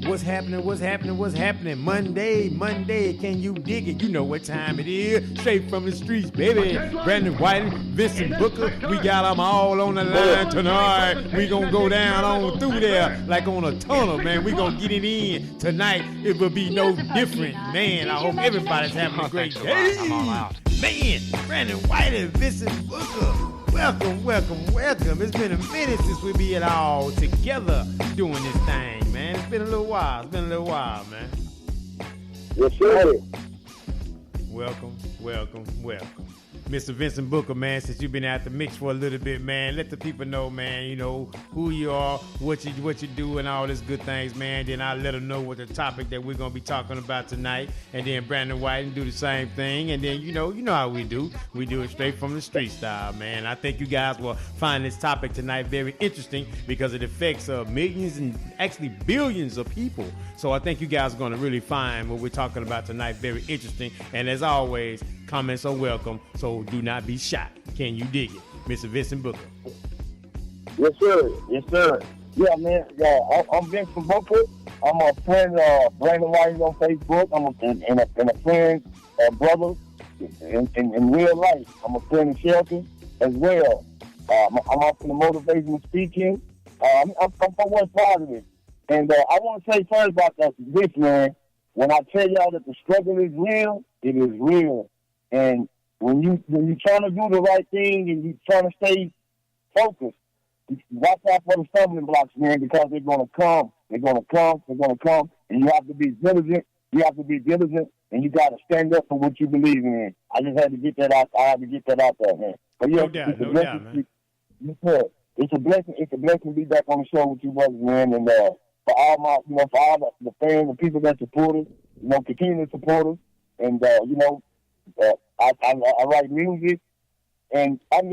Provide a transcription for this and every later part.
What's happening? What's happening? What's happening? Monday, can you dig it? You know what time it is. Straight from the streets, baby. Brandon Whitting, Vincent Booker. We got them all on the line tonight. We gonna go down on through there like on a tunnel, man. We gonna get it in tonight. It will be no different, man. I hope everybody's having a great day. I'm all out. Man, Brandon Whitting, Vincent Booker. Welcome. It's been a minute since we be all together doing this thing, man. It's been a little while, man. Yes, sir. Welcome. Mr. Vincent Booker, man, since you've been out the mix for a little bit, man, let the people know, man, you know, who you are, what you do, and all this good things, man. Then I'll let them know what the topic that we're going to be talking about tonight. And then Brandon White do the same thing. And then, you know how we do. We do it straight from the street style, man. I think you guys will find this topic tonight very interesting because it affects millions and actually billions of people. So I think you guys are going to really find what we're talking about tonight very interesting. And as always, comments are welcome, so do not be shy. Can you dig it? Mr. Vincent Booker. Yes, sir. Yeah, man. Yeah, I'm Vincent Booker. I'm a friend of Brandon White on Facebook. I'm a friend, brother in real life. I'm a friend of Shelton as well. I'm also the motivational speaking. I'm from West Positive. And I want to say first about this, man. When I tell y'all that the struggle is real, it is real. And when you're trying to do the right thing and you're trying to stay focused, watch out for the stumbling blocks, man, because they're going to come. And you have to be diligent. And you got to stand up for what you believe in. I just had to get that out. There, man. But yeah, no doubt, man. It's a blessing. It's a blessing to be back on the show with you brothers, man. And for all the fans, the people that support us, continue to support us. And I write music, and I'm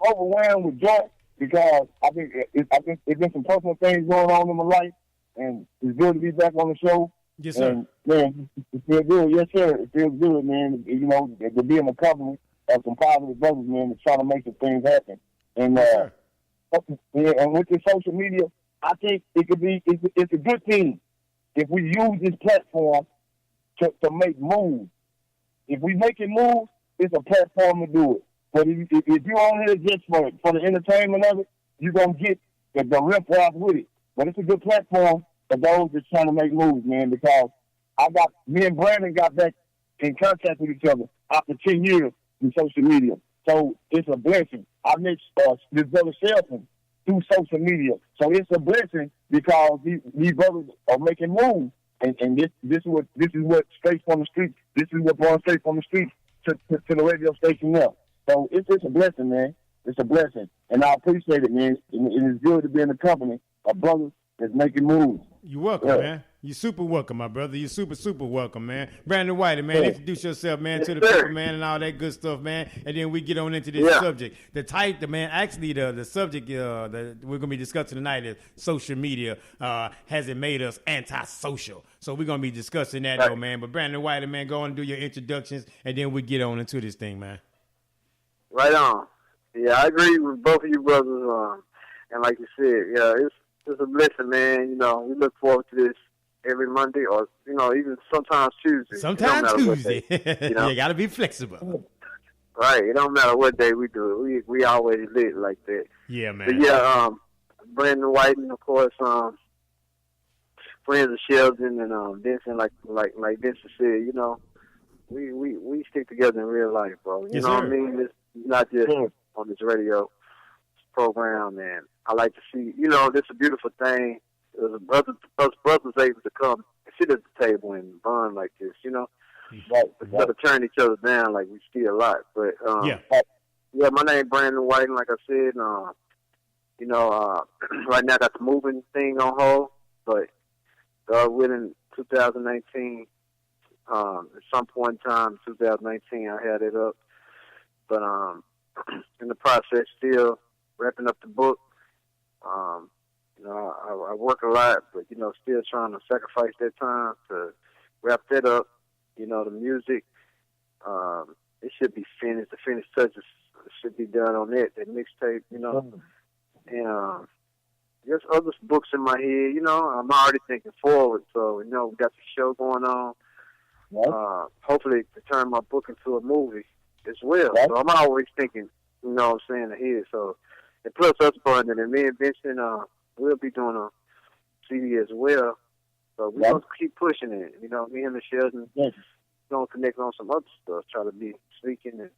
overwhelmed with joy because I think it's been some personal things going on in my life, and it's good to be back on the show. Yes, sir. And man, it feels good. Yes, sir. It feels good, man. To be in the company of some positive brothers, man, and trying to make some things happen. And and with the social media, I think it's a good thing if we use this platform to make moves. If we make it move, it's a platform to do it. But if you're on here just for the entertainment of it, you're going to get the rip-off with it. But it's a good platform for those that's trying to make moves, man, because me and Brandon got back in contact with each other after 10 years in social media. So it's a blessing. I met this brother Shelton through social media. So it's a blessing because these brothers are making moves. And this is what straight from the street. This is what brought straight from the street to the radio station now. So it's a blessing, man. It's a blessing, and I appreciate it, man. It is good to be in the company of brothers that's making moves. You're welcome, man. You're super welcome, my brother. You're super welcome, man. Brandon White, man, introduce yourself, man, to the people, man, and all that good stuff, man. And then we get on into this subject. The subject that we're going to be discussing tonight is social media. Has it made us antisocial? So we're going to be discussing that, though, man. But Brandon White, man, go on and do your introductions, and then we get on into this thing, man. Right on. Yeah, I agree with both of you brothers. And like you said, yeah, it's a blessing, man. We look forward to this every Monday, or even sometimes Tuesday. Sometimes Tuesday. You got to be flexible. Right. It don't matter what day we do it. We always lit like that. Yeah, man. But yeah, Brandon Whiting, of course, friends of Shelton and Vincent, like Vincent said, we stick together in real life, bro. You know what I mean? It's not just on this radio program, and I like to see, this is a beautiful thing. Us brothers able to come and sit at the table and bond like this, instead of turn each other down like we see a lot. But my name Brandon Whiting, like I said. Right now I got the moving thing on hold, but God willing, 2019, at some point in time, 2019, I had it up. But in the process, still wrapping up the book. I work a lot, but, still trying to sacrifice that time to wrap that up. The music, it should be finished. The finished touches should be done on that mixtape, And just other books in my head. You know, I'm already thinking forward. So, you know, we got the show going on. Hopefully to turn my book into a movie as well. So I'm always thinking, you know what I'm saying, ahead. So, and plus us, Brandon, and me and Vincent, we'll be doing a CD as well. So we're going to keep pushing it. You know, me and the Shelton going to connect on some other stuff, try to be speaking. And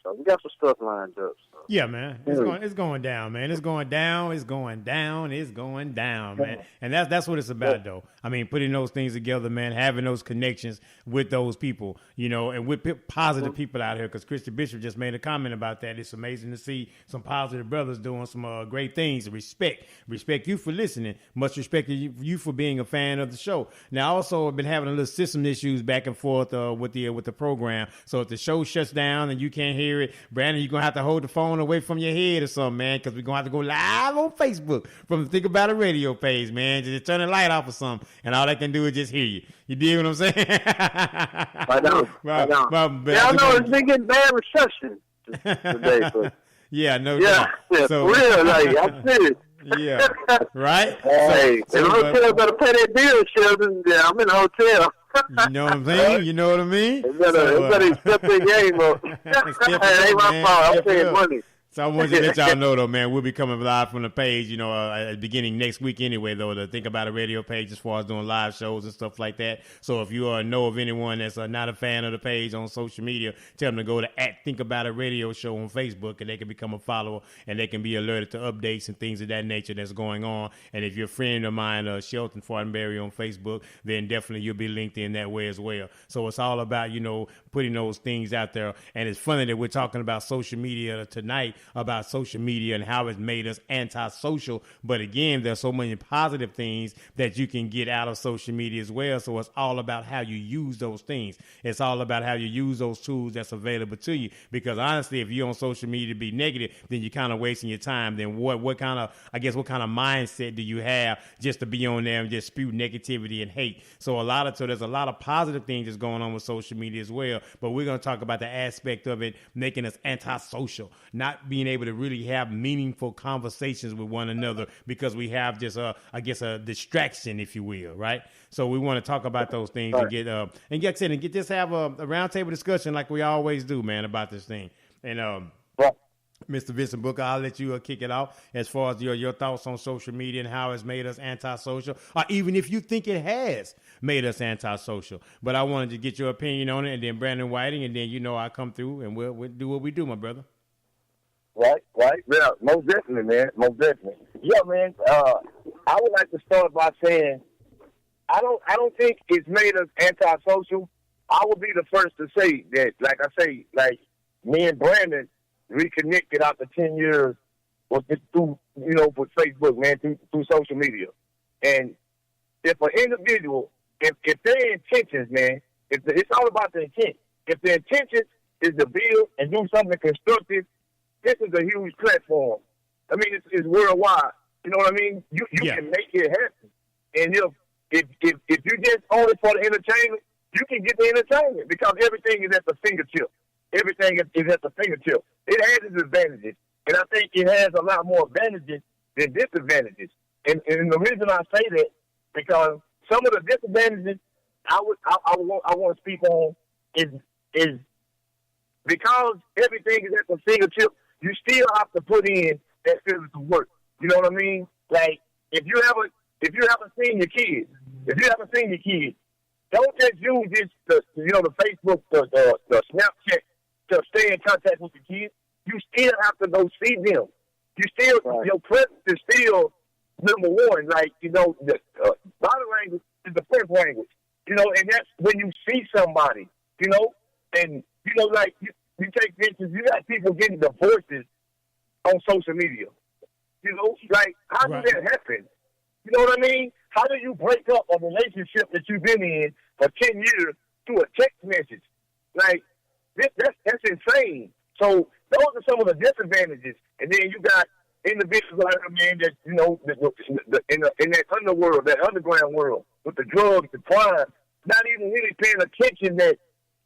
so we got some stuff lined up. So. Yeah, man. It's going down, man. It's going down. It's going down. It's going down, man. And that's what it's about, though. I mean, putting those things together, man, having those connections with those people, you know, and with positive people out here. Because Christy Bishop just made a comment about that. It's amazing to see some positive brothers doing some great things. Respect you for listening. Much respect you for being a fan of the show. Now, also, I've been having a little system issues back and forth with the program. So if the show shuts down and you can't hear it, Brandon, you're going to have to hold the phone away from your head or something, man, because we're going to have to go live on Facebook from the Think About It radio page, man. Just turn the light off or something, and all they can do is just hear you. You dig what I'm saying? I know. I know it's been getting bad reception today. But yeah, no doubt. Yeah, so, for real, like, I'm serious. Yeah, right? Hey, the hotel better pay that bill, Shelton. Yeah, I'm in the hotel. You know what I'm saying? You know what I mean? It better step their game up. It ain't my fault. I'm paying money. So I want to let y'all know, though, man, we'll be coming live from the page, you know, beginning next week anyway, though, the Think About It radio page as far as doing live shows and stuff like that. So if you know of anyone that's not a fan of the page on social media, tell them to go to @Think About It radio show on Facebook, and they can become a follower, and they can be alerted to updates and things of that nature that's going on. And if you're a friend of mine, Shelton Fortenberry on Facebook, then definitely you'll be linked in that way as well. So it's all about, you know, putting those things out there. And it's funny that we're talking about social media tonight, about social media and how it's made us antisocial. But again, there's so many positive things that you can get out of social media as well. So it's all about how you use those things. It's all about how you use those tools that's available to you. Because honestly, if you're on social media to be negative, then you're kind of wasting your time. Then what kind of mindset do you have just to be on there and just spew negativity and hate? So there's a lot of positive things that's going on with social media as well. But we're going to talk about the aspect of it making us antisocial, not being able to really have meaningful conversations with one another because we have just a distraction, if you will, right? So we want to talk about those things and get have a roundtable discussion like we always do, man, about this thing. And Mr. Vincent Booker, I'll let you kick it off as far as your thoughts on social media and how it's made us antisocial, or even if you think it has made us antisocial. But I wanted to get your opinion on it, and then Brandon Whiting, and then, you know, I come through and we'll do what we do, my brother. Right. Yeah, most definitely, man. Most definitely. Yeah, man. I would like to start by saying I don't think it's made us antisocial. I would be the first to say that, like me and Brandon reconnected after 10 years through Facebook, man, through social media. And if an individual, if their intentions, man, it's all about the intent. If their intention is to build and do something constructive, this is a huge platform. I mean, it's worldwide. You know what I mean? You can make it happen. And if you just own it for the entertainment, you can get the entertainment because everything is at the fingertip. Everything is at the fingertip. It has its advantages, and I think it has a lot more advantages than disadvantages. And the reason I say that because some of the disadvantages I want to speak on is because everything is at the fingertip. You still have to put in that physical work. You know what I mean? Like if you haven't seen your kids, don't just use the Facebook, the Snapchat to stay in contact with the kids. You still have to go see them. Your presence is still number one. Like, the body language is the first language. And that's when you see somebody, and, like, you take pictures, you got people getting divorces on social media. Like, how does that happen? You know what I mean? How do you break up a relationship that you've been in for 10 years through a text message? Like, that's insane. So those are some of the disadvantages. And then you got individuals like that, man, that, in that underworld, that underground world, with the drugs, the crime, not even really paying attention that,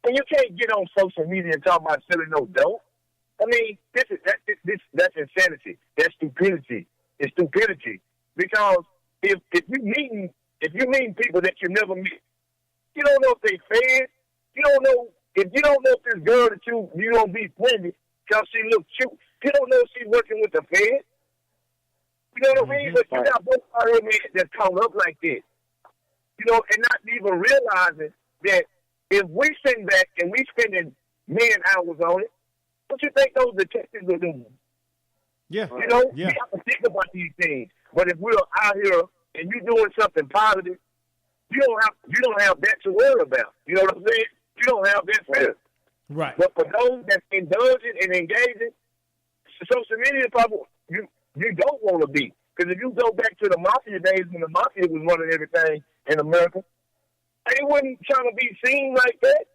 and you can't get on social media and talk about selling no dope. I mean, that's insanity. That's stupidity. It's stupidity. Because if you meeting people that you never meet, you don't know if they fed. You don't know if this girl that you don't be friendly because she looks cute. You don't know if she's working with the Fed. You know what I mean? But you got both out here, man, that's coming up like this. You know, and not even realizing that if we sitting back and we spending man hours on it, what you think those detectives are doing? Yeah. You know, yeah. we have to think about these things. But if we're out here and you're doing something positive, you don't have that to worry about. You know what I'm saying? You don't have that fear. Right. But for those that's indulging and engaging, social media people, you don't want to be. Because if you go back to the mafia days when the mafia was running everything in America, they wasn't trying to be seen like that.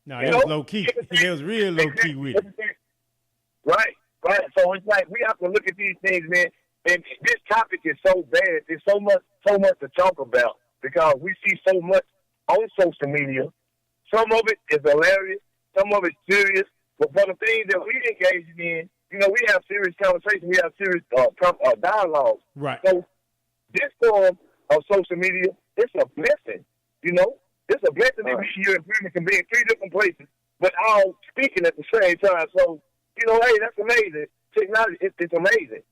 No, it was low key. It was real low key with it. Right. So it's like we have to look at these things, man. And this topic is so bad. There's so much to talk about because we see so much on social media. Some of it is hilarious. Some of it's serious. But for the things that we engage in, you know, we have serious conversations. We have serious dialogues. Right. So this form of social media, it's a blessing. You know, it's a blessing that you and women can be in 3 different places, but all speaking at the same time. So, you know, hey, that's amazing. Technology, it's amazing.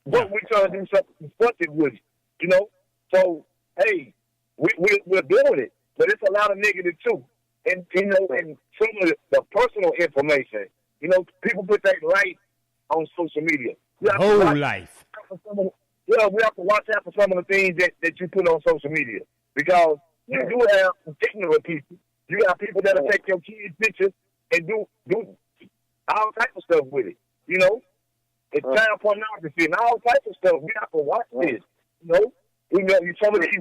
But we're trying to do something constructive with it, you know? So, hey, we're doing it, but it's a lot of negative too. And, you know, and some of the personal information, you know, people put that life on social media. Whole life. We have to watch out for some of the things that you put on social media because you do have some ignorant people. You got people that'll take your kids' pictures and do all types of stuff with it, you know? It's child pornography and all types of stuff. We have to watch this, you know? You know, some of these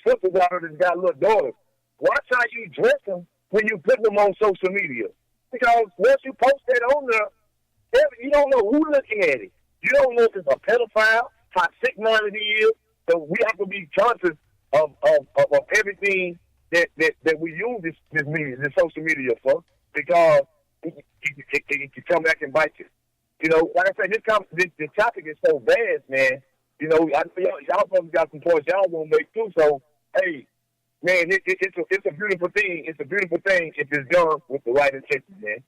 sisters out there that got little daughters. Watch how you dress them when you put them on social media. Because once you post that on there, you don't know who's looking at it. You don't know if it's a pedophile, how sick-minded he is. So we have to be conscious of everything that we use this social media for, because it can come back and bite you. You know, like I said, this topic is so bad, man. You know, y'all probably got some points y'all gonna make too. So, hey, man, it's a beautiful thing. It's a beautiful thing if it's done with the right intention, man.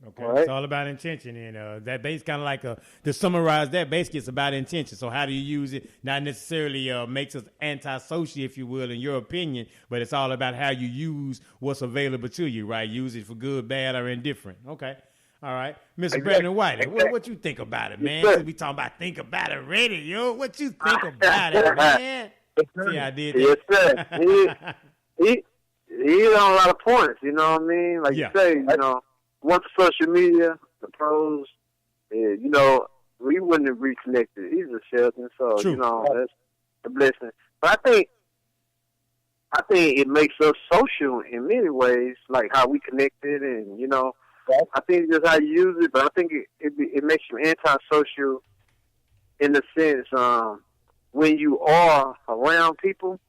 Okay, right. It's all about intention, and that base kind of like to summarize that. Basically, it's about intention. So how do you use it? Not necessarily makes us antisocial, if you will, in your opinion, but it's all about how you use what's available to you, right? Use it for good, bad, or indifferent. Okay, all right, Mr. Brandon Whitting, what you think about it, man? Yes, we talking about think about it, ready, yo. What you think about it, man? See, I did that. Yes, sir. He on a lot of points. You know what I mean? Like you say, you know. Once social media, the pros, you know, we wouldn't have reconnected either, Shelton. So, True. You know, that's a blessing. But I think it makes us social in many ways, like how we connected and, you know, I think just how you use it, but I think it makes you antisocial in the sense when you are around people,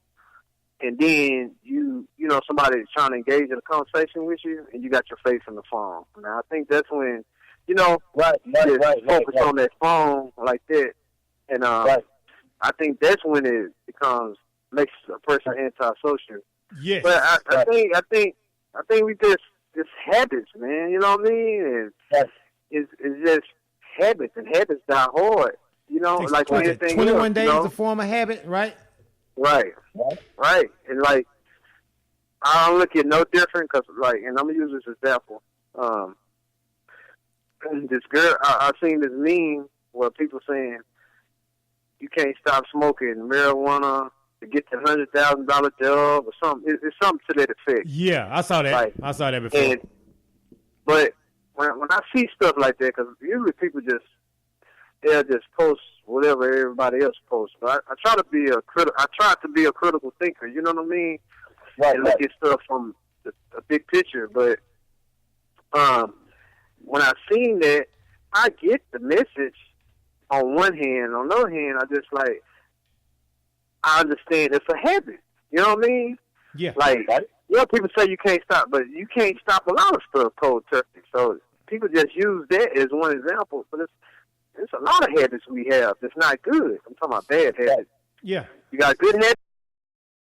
and then you know, somebody's trying to engage in a conversation with you, and you got your face on the phone. Now, I think that's when, you know, you focus on that phone like that, and I think that's when it makes a person antisocial. Yes. But I think we just habits, man. You know what I mean? And it's just habits, and habits die hard. You know, like anything. 21 days to form a habit, right? Right. And like, I don't look at no different because, like, and I'm gonna use this example. This girl, I seen this meme where people saying you can't stop smoking marijuana to get the $100,000 job or something. It's something to that effect. Yeah, I saw that. Like, I saw that before. But when I see stuff like that, because usually people they'll just post whatever everybody else posts. But I try to be a critical thinker. You know what I mean? And look at stuff from a big picture. But when I seen that, I get the message on one hand. On the other hand, I understand it's a habit. You know what I mean? Yeah. Like, you know, people say you can't stop, but you can't stop a lot of stuff cold turkey. So people just use that as one example. But there's a lot of habits we have that's not good. I'm talking about bad habits. Yeah. You got good habits,